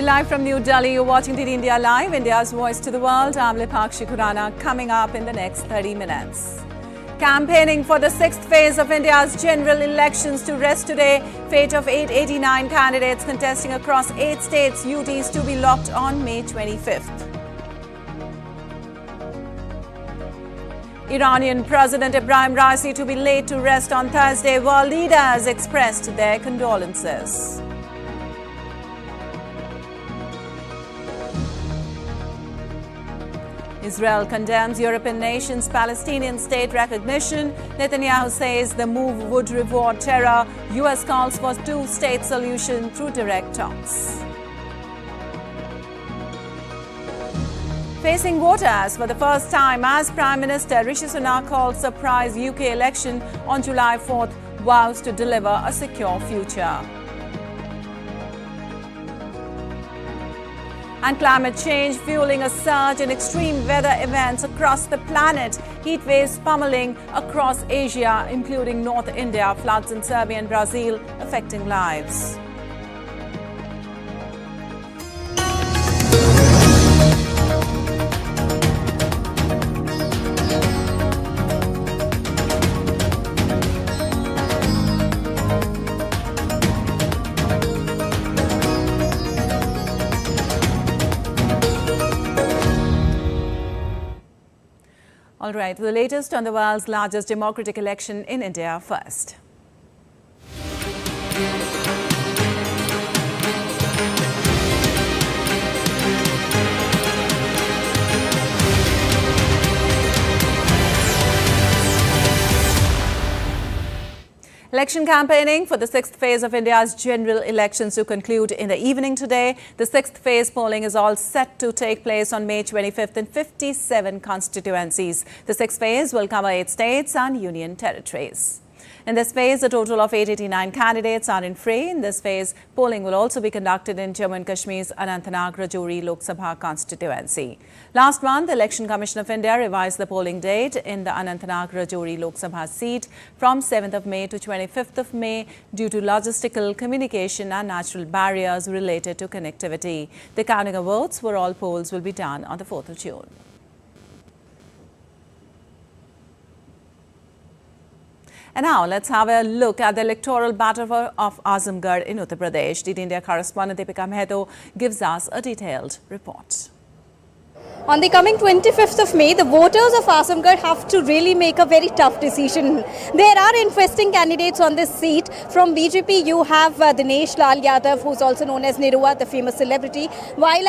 Live from New Delhi, you're watching DD India Live, India's voice to the world. I'm Lipakshi Khurana. Coming up in the next 30 minutes. Campaigning for the sixth phase of India's general elections to rest today. Fate of 889 candidates contesting across 8 states, UTs to be locked on May 25th. Iranian President Ibrahim Raisi to be laid to rest on Thursday. World leaders expressed their condolences. Israel condemns European nations' Palestinian state recognition. Netanyahu says the move would reward terror. US calls for two-state solution through direct talks. Facing voters for the first time as Prime Minister, Rishi Sunak calls surprise UK election on July 4th, vows to deliver a secure future. And climate change fueling a surge in extreme weather events across the planet. Heat waves pummeling across Asia, including North India, floods in Serbia and Brazil affecting lives. All right, the latest on the world's largest democratic election in India first. Election campaigning for the sixth phase of India's general elections to conclude in the evening today. The sixth phase polling is all set to take place on May 25th in 57 constituencies. The sixth phase will cover 8 states and union territories. In this phase, a total of 889 candidates are in fray. In this phase, polling will also be conducted in Jammu and Kashmir's Anantnag-Rajouri Lok Sabha constituency. Last month, the Election Commission of India revised the polling date in the Anantnag-Rajouri Lok Sabha seat from 7th of May to 25th of May due to logistical, communication and natural barriers related to connectivity. The counting of votes for all polls will be done on the 4th of June. And now let's have a look at the electoral battle of Azamgarh in Uttar Pradesh. DD India correspondent Deepika Mehto gives us a detailed report. On the coming 25th of May, the voters of Azamgarh have to really make a very tough decision. There are interesting candidates on this seat. From BJP, you have Dinesh Lal Yadav, who's also known as Nirua, the famous celebrity. While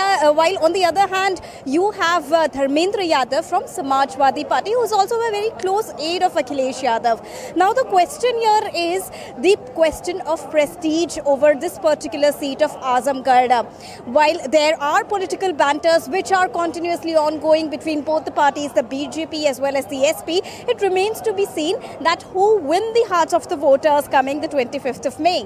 on the other hand, you have Dharmendra Yadav from Samajwadi Party, who's also a very close aide of Akhilesh Yadav. Now, the question here is the question of prestige over this particular seat of Azamgarh. While there are political banters which are continuously ongoing between both the parties, the BJP as well as the SP, it remains to be seen that who win the hearts of the voters coming the 25th of May.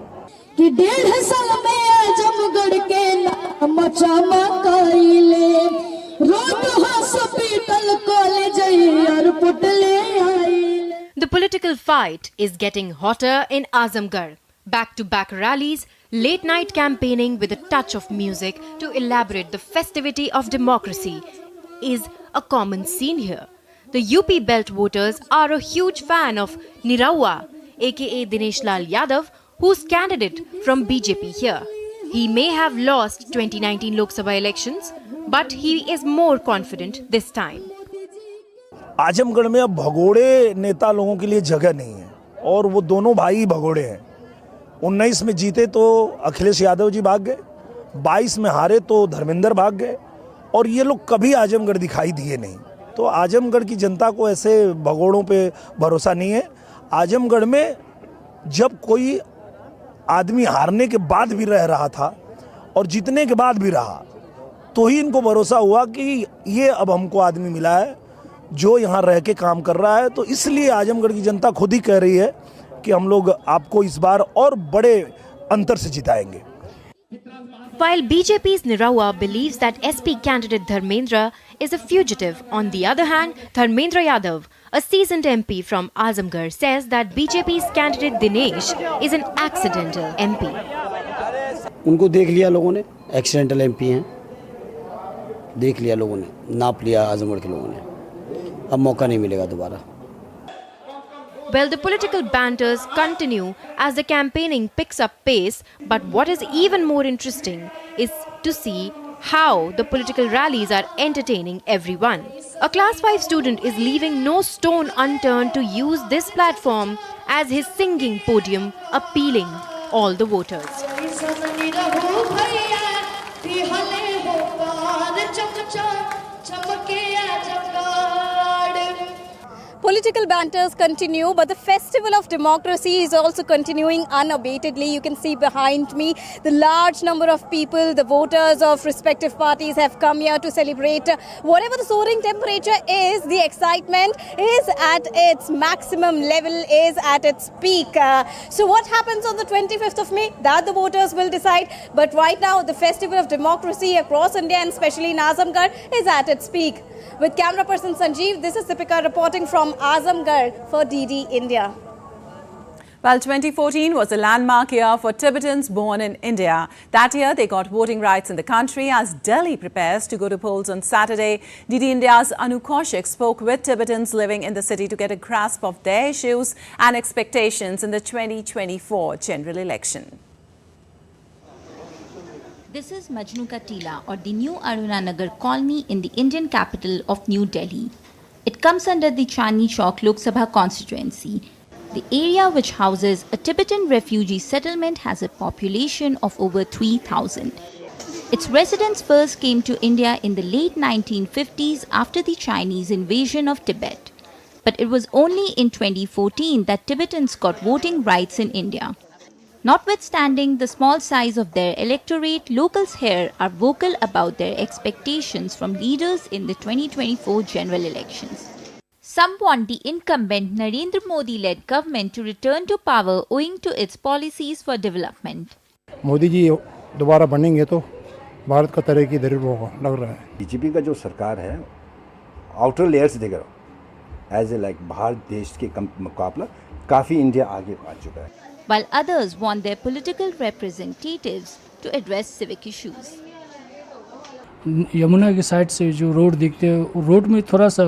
The political fight is getting hotter in Azamgarh. Back-to-back rallies, late-night campaigning with a touch of music to elaborate the festivity of democracy is a common scene here. The UP belt voters are a huge fan of Nirawa, aka Dinesh Lal Yadav, who's candidate from BJP here. He may have lost 2019 Lok Sabha elections, but he is more confident this time. Azamgarh में अब भगोड़े नेता लोगों के लिए जगह नहीं है और वो दोनों भाई भगोड़े हैं। 19 में जीते तो अखिलेश यादव जी भाग गए, 22 में हारे तो धर्मेंद्र भाग गए और ये लोग कभी आजमगढ़ दिखाई दिए नहीं। तो आजमगढ़ की जनता को ऐसे भगोड़ों पे भरोसा नहीं है। आजमगढ़ में जब कोई आदमी हारने के बाद भी रह रहा था और जीतने के बाद भी रहा तो ही इनको भरोसा हुआ कि ये अब हमको आदमी मिला है जो यहाँ रह के काम कर रहा है। तो इसलिए आजमगढ़ की जनता खुद ही कह रही है कि हम लोग आपको इस बार और बड़े अंतर से जिताएंगे। While BJP's Nirawa believes that SP candidate Dharmendra is a fugitive, on the other hand, Dharmendra Yadav, a seasoned MP from Azamgarh, says that BJP's candidate Dinesh is an accidental MP. उनको देख लिया लोगों ने, accidental MP हैं, देख लिया लोगों ने, नाप लिया आजमगढ़ के लोगों ने, अब मौका नहीं मिलेगा दोबारा। Well, the political banters continue as the campaigning picks up pace, but what is even more interesting is to see how the political rallies are entertaining everyone. A class 5 student is leaving no stone unturned to use this platform as his singing podium, appealing all the voters. Political banters continue, but the festival of democracy is also continuing unabatedly. You can see behind me the large number of people, the voters of respective parties have come here to celebrate. Whatever the soaring temperature is, the excitement is at its maximum level, is at its peak. So what happens on the 25th of May? That the voters will decide. But right now, the festival of democracy across India and especially in Azamgarh is at its peak. With camera person Sanjeev, this is Deepika reporting from Azamgarh for DD India. Well, 2014 was a landmark year for Tibetans born in India. That year, they got voting rights in the country as Delhi prepares to go to polls on Saturday. DD India's Anu Kaushik spoke with Tibetans living in the city to get a grasp of their issues and expectations in the 2024 general election. This is Majnu Ka Tila, or the new Arunanagar colony in the Indian capital of New Delhi. It comes under the Chandni Chowk Lok Sabha constituency. The area, which houses a Tibetan refugee settlement, has a population of over 3,000. Its residents first came to India in the late 1950s after the Chinese invasion of Tibet. But it was only in 2014 that Tibetans got voting rights in India. Notwithstanding the small size of their electorate, locals here are vocal about their expectations from leaders in the 2024 general elections. Some want the incumbent Narendra Modi-led government to return to power owing to its policies for development. Modi ji दोबारा बनेंगे तो भारत का तरक्की जरूर होगा लग रहा है। बीजेपी का जो सरकार है आउटर लेयर से देखकर एज ए लाइक भारत देश के मुकाबला काफ़ी इंडिया आगे पहुंच चुका है। While others want their political representatives to address civic issues. Yamuna की साइड से जो रोड दिखते हैं, रोड में थोड़ा सा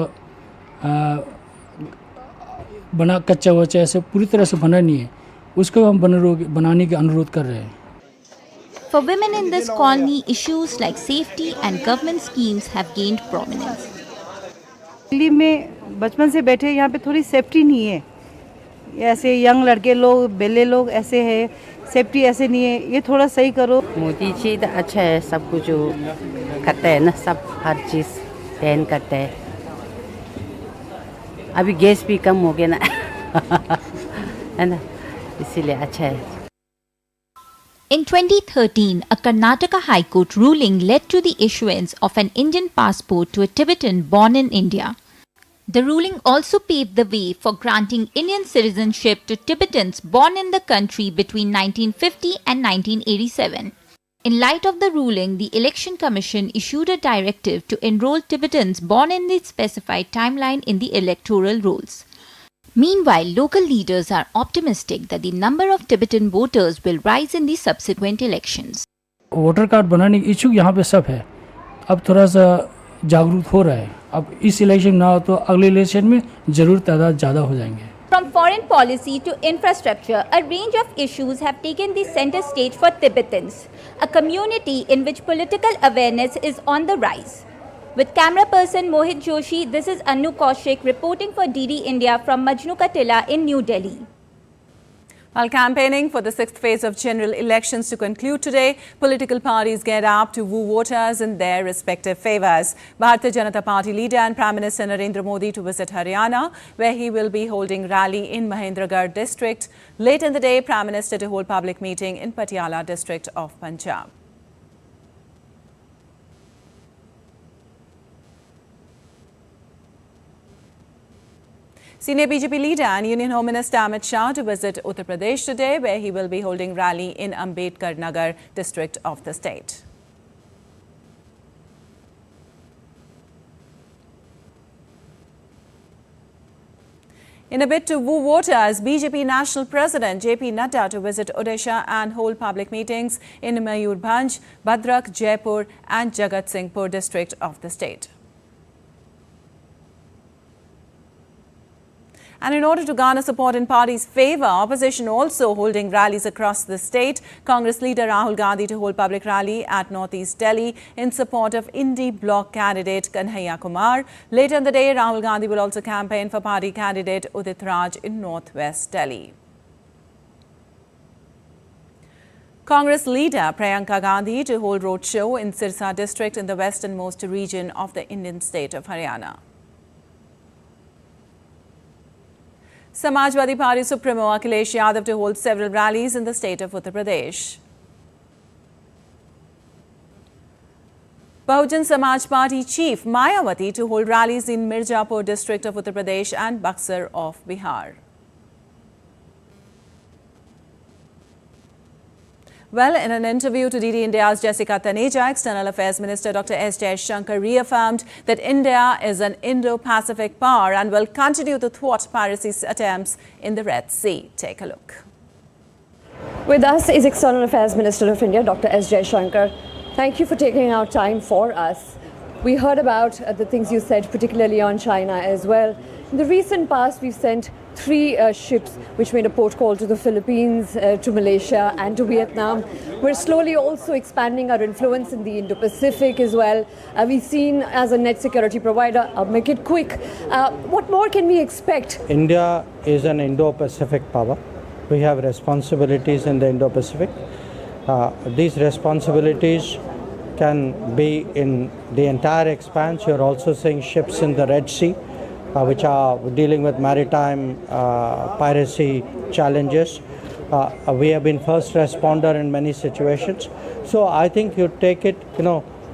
बना कच्चा वच्चा ऐसे पूरी तरह से बना नहीं है, उसको हम बनाने के अनुरोध कर रहे हैं. For women in this colony, issues like safety and government schemes have gained prominence. Delhi में बचपन से बैठे यहाँ पे थोड़ी सेफ्टी नहीं है. ऐसे यंग लड़के लोग बेले लोग ऐसे है, सेफ्टी ऐसे नहीं है, ये थोड़ा सही करो. मोदी जी तो अच्छा है, सब कुछ जो करता है ना, सब हर चीज़ प्लान करता है. अभी गैस भी कम हो गया ना है ना, इसीलिए अच्छा है. In 2013, a Karnataka High Court ruling led to the issuance of an Indian passport to a Tibetan born in India. The ruling also paved the way for granting Indian citizenship to Tibetans born in the country between 1950 and 1987. In light of the ruling, the Election Commission issued a directive to enroll Tibetans born in the specified timeline in the electoral rolls. Meanwhile, local leaders are optimistic that the number of Tibetan voters will rise in the subsequent elections. Voter card बनाने की इच्छुक यहाँ पे सब है. अब थोड़ा सा जागरूक हो रहा है. अब इस इलेक्शन ना हो तो अगले इलेक्शन में जरूर तादाद ज़्यादा हो जाएंगे. From foreign policy to infrastructure, a range of issues have taken the center stage for Tibetans, a community in which political awareness is on the rise. With camera person Mohit Joshi, this is Anu Kaushik reporting for DD India from Majnu Ka Tila in New Delhi. While campaigning for the sixth phase of general elections to conclude today, political parties get up to woo voters in their respective favours. Bharatiya Janata Party leader and Prime Minister Narendra Modi to visit Haryana, where he will be holding rally in Mahendragarh district. Late in the day, Prime Minister to hold public meeting in Patiala district of Punjab. Senior BJP leader and Union Home Minister Amit Shah to visit Uttar Pradesh today, where he will be holding rally in Ambedkar Nagar district of the state. In a bid to woo voters, BJP National President JP Nadda to visit Odisha and hold public meetings in Mayurbhanj, Bhadrak, Jaipur and Jagat Singhpur district of the state. And in order to garner support in party's favour, opposition also holding rallies across the state. Congress leader Rahul Gandhi to hold public rally at northeast Delhi in support of Indie bloc candidate Kanhaiya Kumar. Later in the day, Rahul Gandhi will also campaign for party candidate Udit Raj in northwest Delhi. Congress leader Priyanka Gandhi to hold roadshow in Sirsa district in the westernmost region of the Indian state of Haryana. Samajwadi Party Supremo Akhilesh Yadav to hold several rallies in the state of Uttar Pradesh. Bahujan Samaj Party Chief Mayawati to hold rallies in Mirzapur district of Uttar Pradesh and Buxar of Bihar. Well, in an interview to DD India's Jessica Taneja, External Affairs Minister Dr. S. Jaishankar reaffirmed that India is an Indo-Pacific power and will continue to thwart piracy's attempts in the Red Sea. Take a look. With us is External Affairs Minister of India, Dr. S. Jaishankar. Thank you for taking out time for us. We heard about the things you said, particularly on China as well. In the recent past, we've sent 3 ships which made a port call to the Philippines, to Malaysia and to Vietnam. We're slowly also expanding our influence in the Indo-Pacific as well. We've seen as a net security provider, I'll make it quick. What more can we expect? India is an Indo-Pacific power. We have responsibilities in the Indo-Pacific. These responsibilities can be in the entire expanse. You're also seeing ships in the Red Sea, which are dealing with maritime piracy challenges. We have been first responder in many situations. So I think you take it,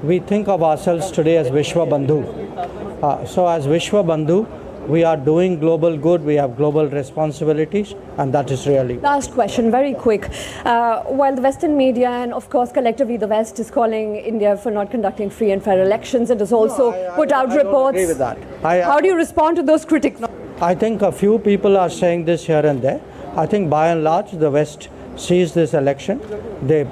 we think of ourselves today as Vishwa Bandhu. So as Vishwa Bandhu, we are doing global good, we have global responsibilities, and that is really... Last question, very quick. While the Western media and of course collectively the West is calling India for not conducting free and fair elections, it has also put out reports. Don't agree with that. How do you respond to those critics? I think a few people are saying this here and there. I think by and large the West sees this election.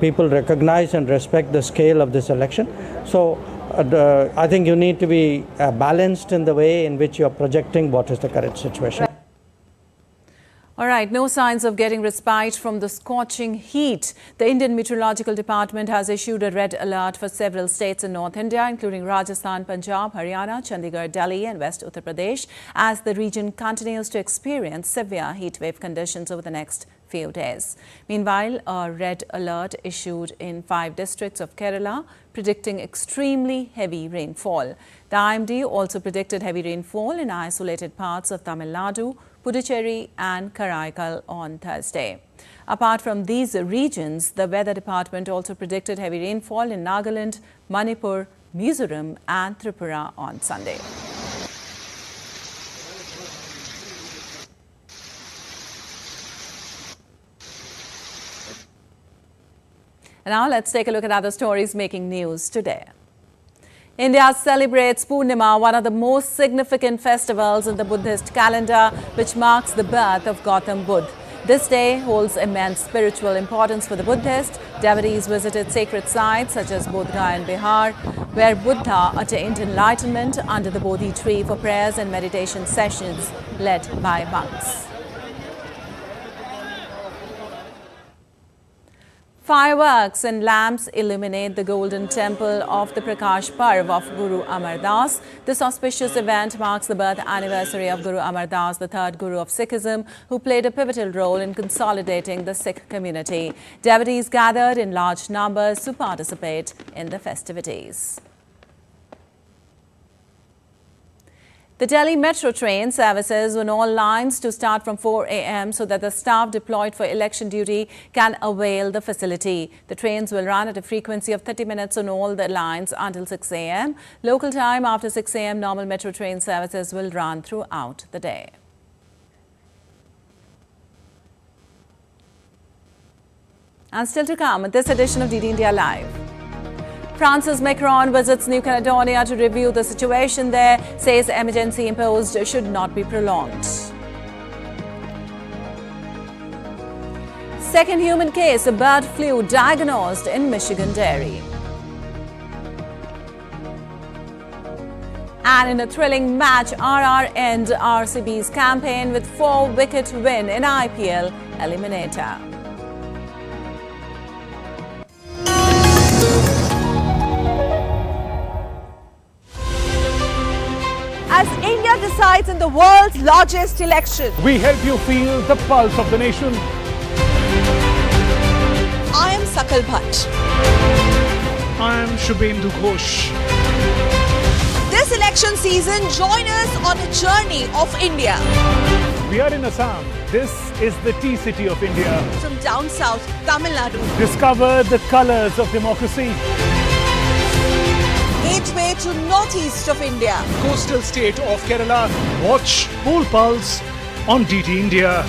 People recognize and respect the scale of this election. So I think you need to be balanced in the way in which you are projecting what is the current situation. All right, no signs of getting respite from the scorching heat. The Indian Meteorological Department has issued a red alert for several states in North India, including Rajasthan, Punjab, Haryana, Chandigarh, Delhi and West Uttar Pradesh, as the region continues to experience severe heat wave conditions over the next few days. Meanwhile, a red alert issued in 5 districts of Kerala, predicting extremely heavy rainfall. The IMD also predicted heavy rainfall in isolated parts of Tamil Nadu, Puducherry and Karaikal on Thursday. Apart from these regions, the Weather Department also predicted heavy rainfall in Nagaland, Manipur, Mizoram and Tripura on Sunday. And now let's take a look at other stories making news today. India celebrates Purnima, one of the most significant festivals in the Buddhist calendar, which marks the birth of Gautam Buddha. This day holds immense spiritual importance for the Buddhists. Devotees visited sacred sites such as Bodh Gaya in Bihar, where Buddha attained enlightenment under the Bodhi tree for prayers and meditation sessions led by monks. Fireworks and lamps illuminate the golden temple of the Prakash Parv of Guru Amar Das. This auspicious event marks the birth anniversary of Guru Amar Das, the 3rd Guru of Sikhism, who played a pivotal role in consolidating the Sikh community. Devotees gathered in large numbers to participate in the festivities. The Delhi Metro train services on all lines to start from 4 a.m. so that the staff deployed for election duty can avail the facility. The trains will run at a frequency of 30 minutes on all the lines until 6 a.m. Local time after 6 a.m. normal metro train services will run throughout the day. And still to come at this edition of DD India Live. France's Macron visits New Caledonia to review the situation there, says emergency imposed should not be prolonged. Second human case of bird flu diagnosed in Michigan dairy. And in a thrilling match, RR ends RCB's campaign with 4-wicket win in IPL eliminator. As India decides in the world's largest election, we help you feel the pulse of the nation. I am Sakal Bhatt. I am Shubhendu Ghosh. This election season, join us on a journey of India. We are in Assam. This is the tea city of India. From down south, Tamil Nadu. Discover the colors of democracy. Gateway to northeast of India. Coastal state of Kerala. Watch Poll Pulse on DT India.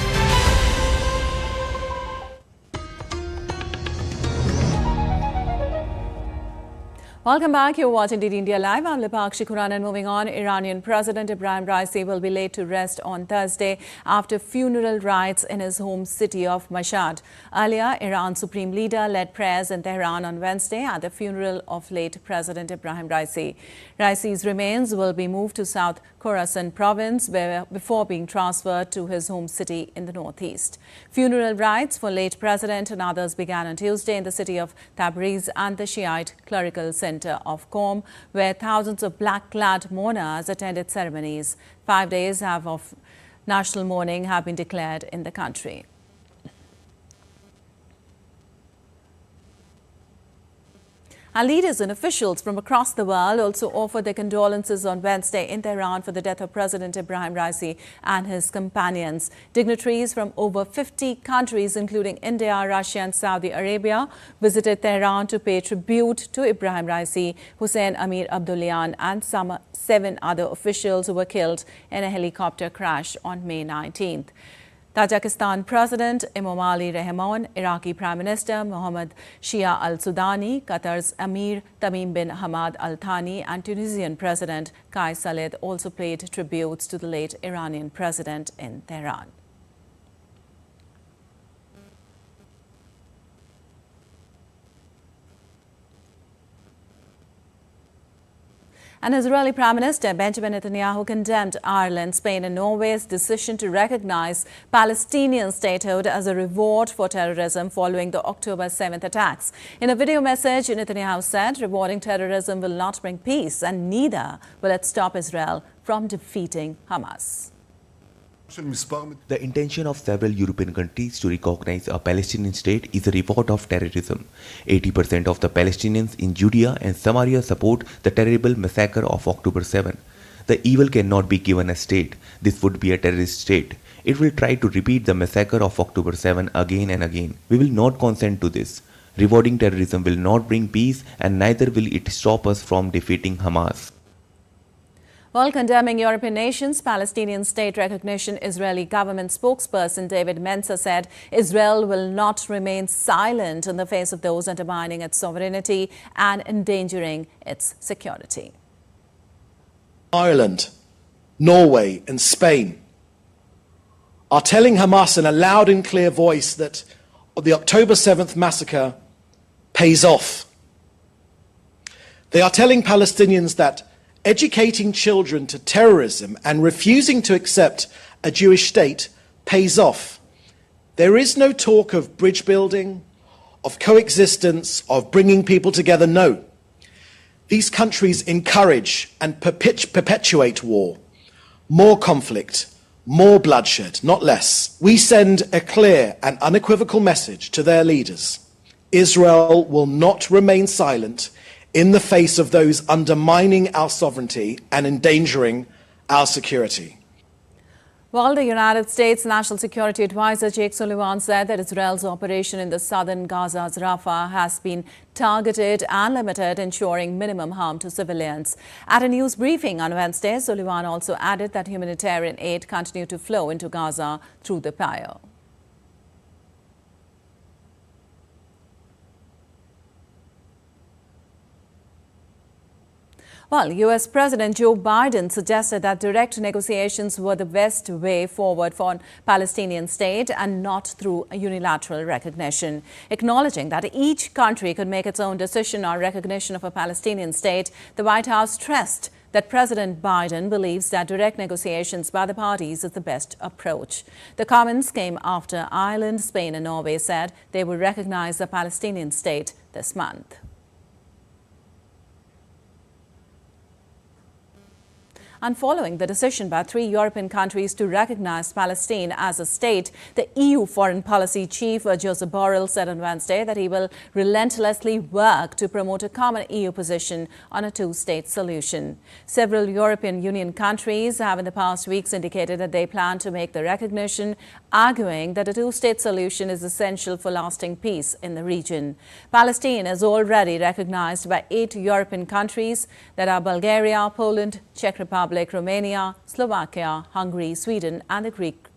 Welcome back. You're watching DT India Live. I'm Lipakshi Khurana. And moving on, Iranian President Ibrahim Raisi will be laid to rest on Thursday after funeral rites in his home city of Mashhad. Earlier, Iran's supreme leader led prayers in Tehran on Wednesday at the funeral of late President Ibrahim Raisi. Raisi's remains will be moved to South Khorasan province before being transferred to his home city in the northeast. Funeral rites for late President and others began on Tuesday in the city of Tabriz and the Shiite clerical center of Qom, where thousands of black-clad mourners attended ceremonies. 5 days of national mourning have been declared in the country. And leaders and officials from across the world also offered their condolences on Wednesday in Tehran for the death of President Ibrahim Raisi and his companions. Dignitaries from over 50 countries, including India, Russia and Saudi Arabia, visited Tehran to pay tribute to Ibrahim Raisi, Hussein Amir Abdullahian and 7 other officials who were killed in a helicopter crash on May 19th. Tajikistan President Emomali Rahmon, Iraqi Prime Minister Mohammad Shia al-Sudani, Qatar's Amir Tamim bin Hamad al-Thani and Tunisian President Kais Saied also paid tributes to the late Iranian president in Tehran. And Israeli Prime Minister Benjamin Netanyahu condemned Ireland, Spain and Norway's decision to recognize Palestinian statehood as a reward for terrorism following the October 7th attacks. In a video message, Netanyahu said, rewarding terrorism will not bring peace and neither will it stop Israel from defeating Hamas. The intention of several European countries to recognize a Palestinian state is a reward of terrorism. 80% of the Palestinians in Judea and Samaria support the terrible massacre of October 7. The evil cannot be given a state. This would be a terrorist state. It will try to repeat the massacre of October 7 again and again. We will not consent to this. Rewarding terrorism will not bring peace and neither will it stop us from defeating Hamas. While condemning European nations' Palestinian state recognition, Israeli government spokesperson David Mensa said Israel will not remain silent in the face of those undermining its sovereignty and endangering its security. Ireland, Norway and Spain are telling Hamas in a loud and clear voice that the October 7th massacre pays off. They are telling Palestinians that educating children to terrorism and refusing to accept a Jewish state pays off. There is no talk of bridge building, of coexistence, of bringing people together. No. These countries encourage and perpetuate war, more conflict, more bloodshed, not less. We send a clear and unequivocal message to their leaders. Israel will not remain silent in the face of those undermining our sovereignty and endangering our security. While the United States National Security Advisor Jake Sullivan said that Israel's operation in the southern Gaza's Rafah has been targeted and limited, ensuring minimum harm to civilians. At a news briefing on Wednesday, Sullivan also added that humanitarian aid continued to flow into Gaza through the pier. Well, US President Joe Biden suggested that direct negotiations were the best way forward for a Palestinian state and not through a unilateral recognition. Acknowledging that each country could make its own decision on recognition of a Palestinian state, the White House stressed that President Biden believes that direct negotiations by the parties is the best approach. The comments came after Ireland, Spain and Norway said they would recognize a Palestinian state this month. And following the decision by 3 European countries to recognize Palestine as a state, the EU Foreign Policy Chief Josep Borrell said on Wednesday that he will relentlessly work to promote a common EU position on a two-state solution. Several European Union countries have in the past weeks indicated that they plan to make the recognition, arguing that a two-state solution is essential for lasting peace in the region. Palestine is already recognized by 8 European countries that are Bulgaria, Poland, Czech Republic, Romania, Slovakia, Hungary, Sweden and the Greek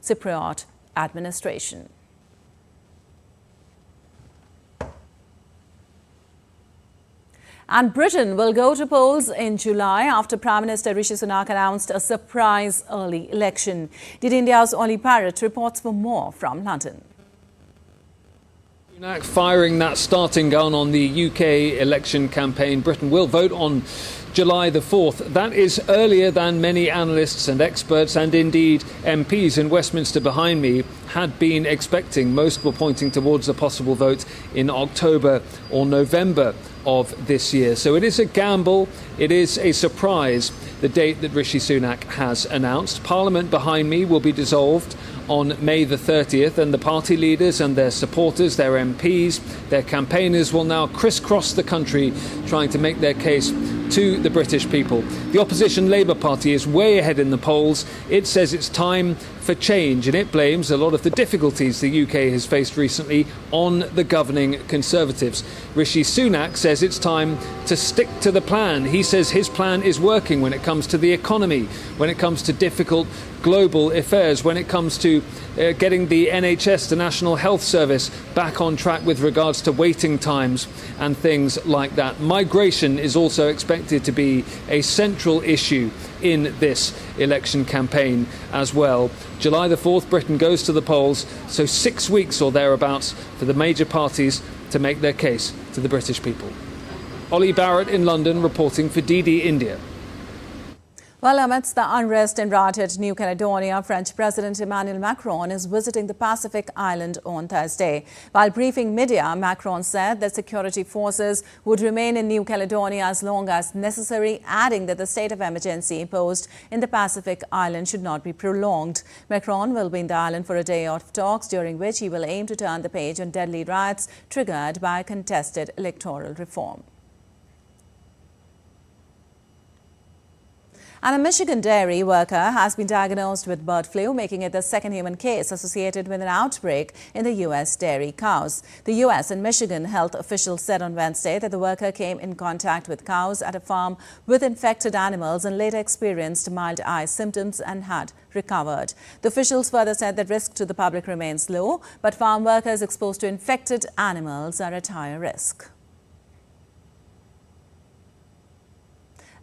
Cypriot administration. And Britain will go to polls in July after Prime Minister Rishi Sunak announced a surprise early election. Did India's Oli Parrott reports for more from London. Sunak firing that starting gun on the UK election campaign. Britain will vote on July the 4th. That is earlier than many analysts and experts and indeed MPs in Westminster behind me had been expecting. Most were pointing towards a possible vote in October or November of this year. So it is a gamble, it is a surprise, the date that Rishi Sunak has announced. Parliament behind me will be dissolved on May the 30th and the party leaders and their supporters, their MPs, their campaigners will now crisscross the country trying to make their case to the British people. The opposition Labour Party is way ahead in the polls. It says it's time for change and it blames a lot of the difficulties the UK has faced recently on the governing Conservatives. Rishi Sunak says it's time to stick to the plan. He says his plan is working when it comes to the economy, when it comes to difficult global affairs, when it comes to getting the NHS, the National Health Service, back on track with regards to waiting times and things like that. Migration is also expected to be a central issue in this election campaign as well. July the 4th, Britain goes to the polls, so 6 weeks or thereabouts for the major parties to make their case to the British people. Oli Barrett in London reporting for DD India. Well, amidst the unrest in rioted New Caledonia, French President Emmanuel Macron is visiting the Pacific island on Thursday. While briefing media, Macron said that security forces would remain in New Caledonia as long as necessary, adding that the state of emergency imposed in the Pacific island should not be prolonged. Macron will be in the island for a day of talks, during which he will aim to turn the page on deadly riots triggered by contested electoral reform. And a Michigan dairy worker has been diagnosed with bird flu, making it the second human case associated with an outbreak in the U.S. dairy cows. The U.S. and Michigan health officials said on Wednesday that the worker came in contact with cows at a farm with infected animals and later experienced mild eye symptoms and had recovered. The officials further said that risk to the public remains low, but farm workers exposed to infected animals are at higher risk.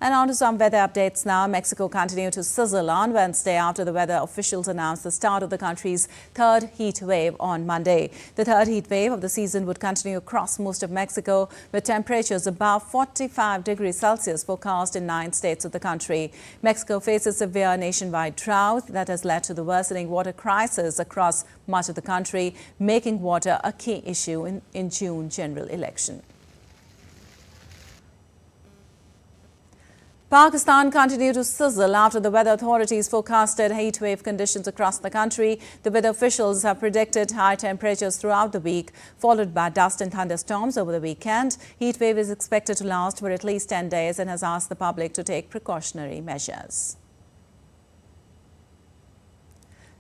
And on to some weather updates now. Mexico continued to sizzle on Wednesday after the weather officials announced the start of the country's third heat wave on Monday. The third heat wave of the season would continue across most of Mexico, with temperatures above 45 degrees Celsius forecast in 9 states of the country. Mexico faces severe nationwide drought that has led to the worsening water crisis across much of the country, making water a key issue in June general election. Pakistan continued to sizzle after the weather authorities forecasted heatwave conditions across the country. The weather officials have predicted high temperatures throughout the week, followed by dust and thunderstorms over the weekend. Heatwave is expected to last for at least 10 days and has asked the public to take precautionary measures.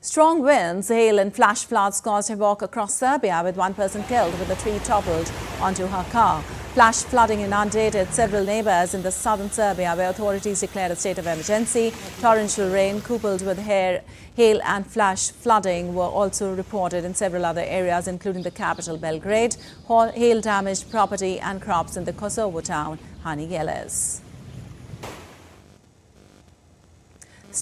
Strong winds, hail and flash floods caused havoc across Serbia, with one person killed when the tree toppled onto her car. Flash flooding inundated several neighbours in the southern Serbia, where authorities declared a state of emergency. Torrential rain coupled with hail and flash flooding were also reported in several other areas, including the capital Belgrade. Hail damaged property and crops in the Kosovo town Hani Yeles.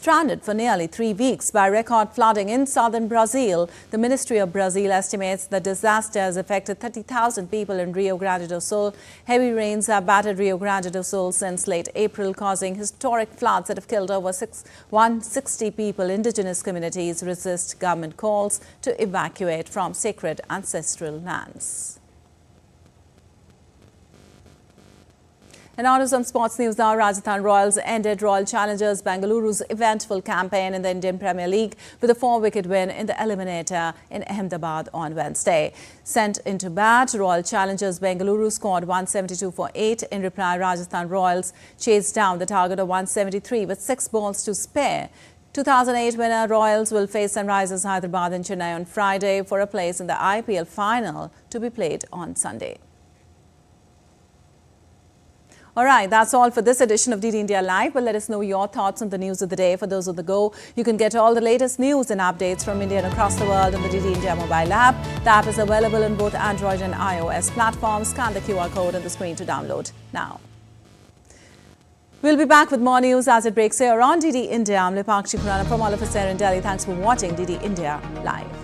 stranded for nearly 3 weeks by record flooding in southern Brazil. The Ministry of Brazil estimates the disaster has affected 30,000 people in Rio Grande do Sul. Heavy rains have battered Rio Grande do Sul since late April, causing historic floods that have killed over 160 people. Indigenous communities resist government calls to evacuate from sacred ancestral lands. And on to some sports news now. Rajasthan Royals ended Royal Challengers Bengaluru's eventful campaign in the Indian Premier League with a 4-wicket win in the eliminator in Ahmedabad on Wednesday. Sent into bat, Royal Challengers Bengaluru scored 172 for 8. In reply, Rajasthan Royals chased down the target of 173 with 6 balls to spare. 2008 winner Royals will face Sunrisers Hyderabad in Chennai on Friday for a place in the IPL final to be played on Sunday. All right, that's all for this edition of DD India Live. But let us know your thoughts on the news of the day. For those on the go, you can get all the latest news and updates from India and across the world on the DD India mobile app. The app is available on both Android and iOS platforms. Scan the QR code on the screen to download now. We'll be back with more news as it breaks here on DD India. I'm Lipakshi Purana from all of us here in Delhi. Thanks for watching DD India Live.